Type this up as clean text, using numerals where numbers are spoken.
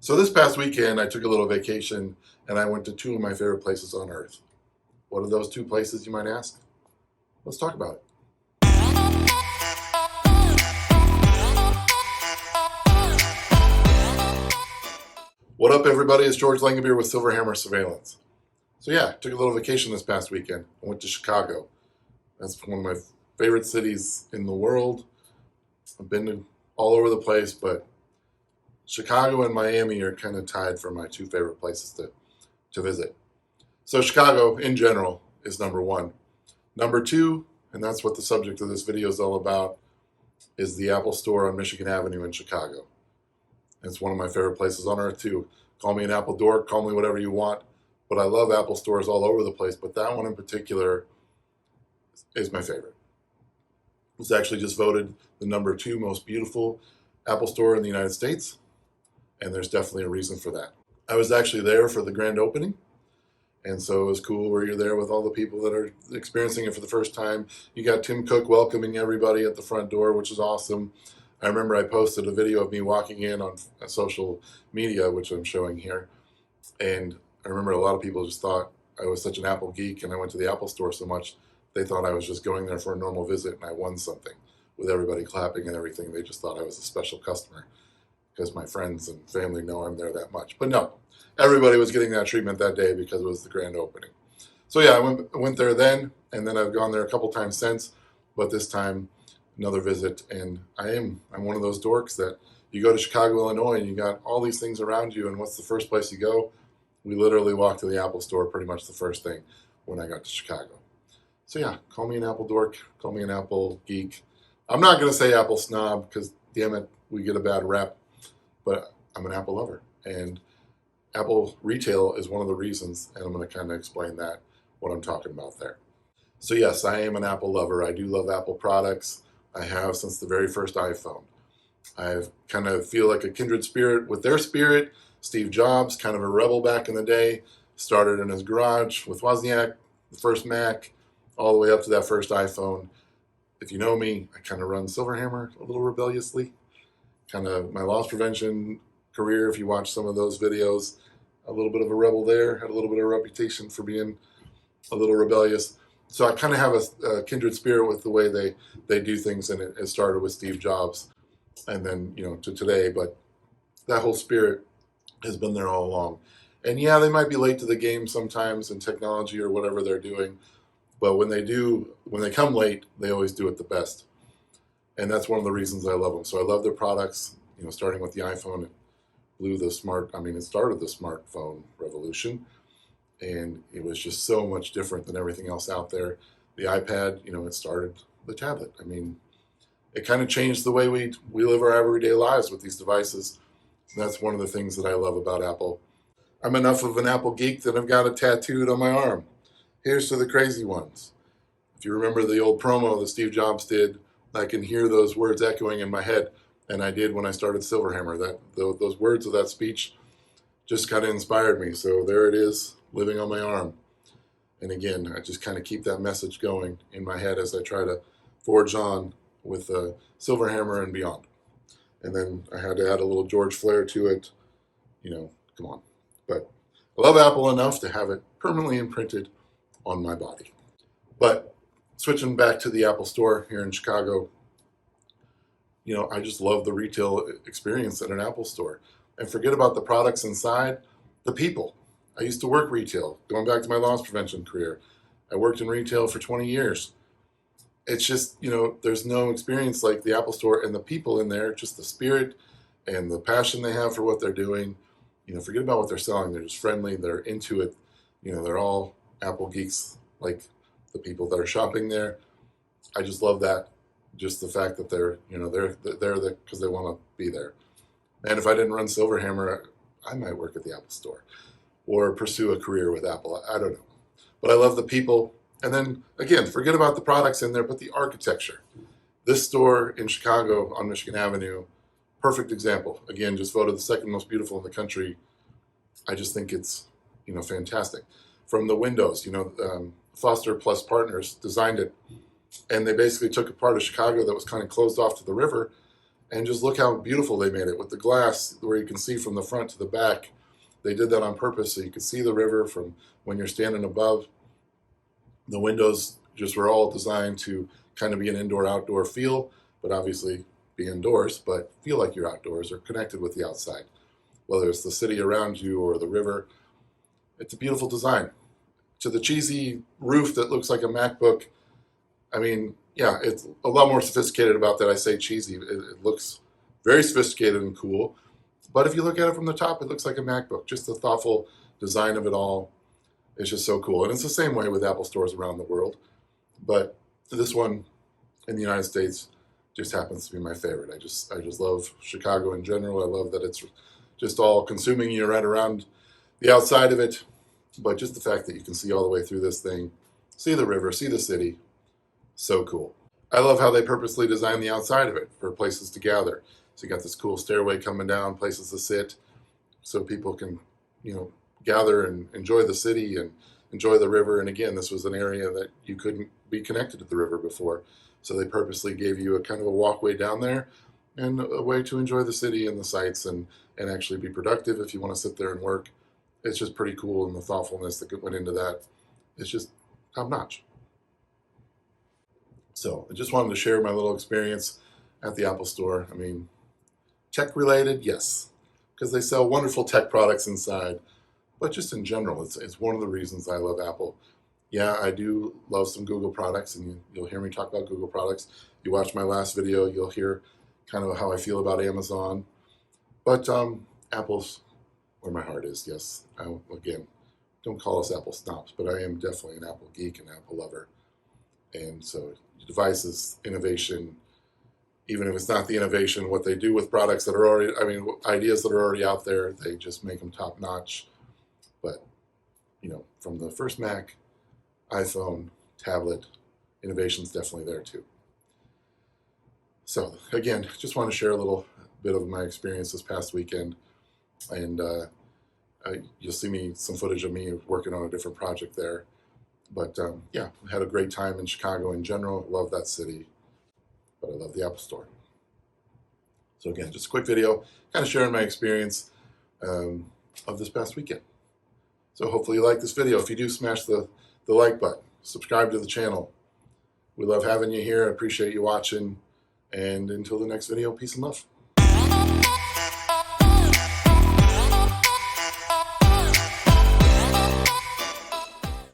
So this past weekend, I took a little vacation and I went to two of my favorite places on earth. What are those two places, you might ask? Let's talk about it. What up, everybody? It's George Langenbeer with Silverhammer Surveillance. So yeah, took a little vacation this past weekend. I went to Chicago. That's one of my favorite cities in the world. I've been to all over the place, but Chicago and Miami are kind of tied for my two favorite places to visit. So Chicago, in general, is number one. Number two, and that's what the subject of this video is all about, is the Apple Store on Michigan Avenue in Chicago. It's one of my favorite places on earth too. Call me an Apple dork, call me whatever you want, but I love Apple stores all over the place, but that one in particular is my favorite. It's actually just voted the number 2 most beautiful Apple store in the United States, and there's definitely a reason for that. I was actually there for the grand opening, and so it was cool where you're there with all the people that are experiencing it for the first time. You got Tim Cook welcoming everybody at the front door, which is awesome. I remember I posted a video of me walking in on social media, which I'm showing here, and I remember a lot of people just thought I was such an Apple geek and I went to the Apple store so much, they thought I was just going there for a normal visit and I won something. With everybody clapping and everything, they just thought I was a special customer because my friends and family know I'm there that much. But no, everybody was getting that treatment that day because it was the grand opening. So yeah, I went there then, and then I've gone there a couple times since, but this time another visit, and I'm one of those dorks that you go to Chicago, Illinois, and you got all these things around you, and what's the first place you go? We literally walked to the Apple store pretty much the first thing when I got to Chicago. So yeah, call me an Apple dork, call me an Apple geek. I'm not going to say Apple snob because, damn it, we get a bad rep, but I'm an Apple lover, and Apple retail is one of the reasons, and I'm going to kind of explain that, what I'm talking about there. So yes, I am an Apple lover. I do love Apple products. I have since the very first iPhone. I kind of feel like a kindred spirit with their spirit. Steve Jobs, kind of a rebel back in the day, started in his garage with Wozniak, the first Mac, all the way up to that first iPhone. If you know me, I kind of run Silverhammer a little rebelliously. Kind of my loss prevention career, if you watch some of those videos, a little bit of a rebel there, had a little bit of a reputation for being a little rebellious. So I kind of have a kindred spirit with the way they do things, and it started with Steve Jobs and then, to today, but that whole spirit has been there all along. And yeah, they might be late to the game sometimes in technology or whatever they're doing, but when they come late, they always do it the best. And that's one of the reasons I love them. So I love their products, starting with the iPhone. It started the smartphone revolution. And it was just so much different than everything else out there. The iPad, it started the tablet. It kind of changed the way we live our everyday lives with these devices. And that's one of the things that I love about Apple. I'm enough of an Apple geek that I've got it tattooed on my arm. Here's to the crazy ones. If you remember the old promo that Steve Jobs did, I can hear those words echoing in my head. And I did when I started Silverhammer. Those words of that speech just kind of inspired me. So there it is, living on my arm. And again, I just kind of keep that message going in my head as I try to forge on with Silverhammer and beyond. And then I had to add a little George flair to it. Come on. But I love Apple enough to have it permanently imprinted on my body. But switching back to the Apple store here in Chicago, I just love the retail experience at an Apple store. And forget about the products inside, the people. I used to work retail, going back to my loss prevention career. I worked in retail for 20 years. It's just, there's no experience like the Apple store and the people in there, just the spirit and the passion they have for what they're doing. Forget about what they're selling. They're just friendly. They're into it. They're all Apple geeks, like the people that are shopping there. I just love that. Just the fact that they're there because they want to be there. And if I didn't run Silverhammer, I might work at the Apple store or pursue a career with Apple. I don't know. But I love the people. And then, again, forget about the products in there, but the architecture. This store in Chicago on Michigan Avenue, perfect example. Again, just voted the second most beautiful in the country. I just think it's, fantastic. From the windows, Foster Plus Partners designed it. And they basically took a part of Chicago that was kind of closed off to the river And just look how beautiful they made it with the glass where you can see from the front to the back. They did that on purpose so you could see the river from when you're standing above. The windows just were all designed to kind of be an indoor-outdoor feel, but obviously be indoors, but feel like you're outdoors or connected with the outside. Whether it's the city around you or the river, it's a beautiful design. To the cheesy roof that looks like a MacBook, I mean, yeah, it's a lot more sophisticated about that. I say cheesy. It looks very sophisticated and cool. But if you look at it from the top, it looks like a MacBook. Just the thoughtful design of it all is just so cool. And it's the same way with Apple stores around the world. But this one in the United States just happens to be my favorite. I just love Chicago in general. I love that it's just all consuming you right around the outside of it. But just the fact that you can see all the way through this thing, see the river, see the city, so cool. I love how they purposely designed the outside of it for places to gather. So you got this cool stairway coming down, places to sit, so people can, gather and enjoy the city and enjoy the river. And again, this was an area that you couldn't be connected to the river before. So they purposely gave you a kind of a walkway down there and a way to enjoy the city and the sights and actually be productive if you want to sit there and work. It's just pretty cool, and the thoughtfulness that went into that is just top notch. So I just wanted to share my little experience at the Apple Store. I mean, tech related, yes, because they sell wonderful tech products inside. But just in general, it's one of the reasons I love Apple. Yeah, I do love some Google products, and you'll hear me talk about Google products. You watch my last video, you'll hear kind of how I feel about Amazon. But Apple's where my heart is, yes. Again, don't call us Apple snobs, but I am definitely an Apple geek and Apple lover. And so devices, innovation, even if it's not the innovation, what they do with products that are already, ideas that are already out there, they just make them top notch. But, from the first Mac, iPhone, tablet, innovation's definitely there too. So again, just want to share a little bit of my experience this past weekend. And you'll see some footage of me working on a different project there. But yeah, I had a great time in Chicago in general. I love that city, but I love the Apple Store. So again, just a quick video, kind of sharing my experience of this past weekend. So hopefully you like this video. If you do, smash the like button, subscribe to the channel. We love having you here. I appreciate you watching. And until the next video, peace and love.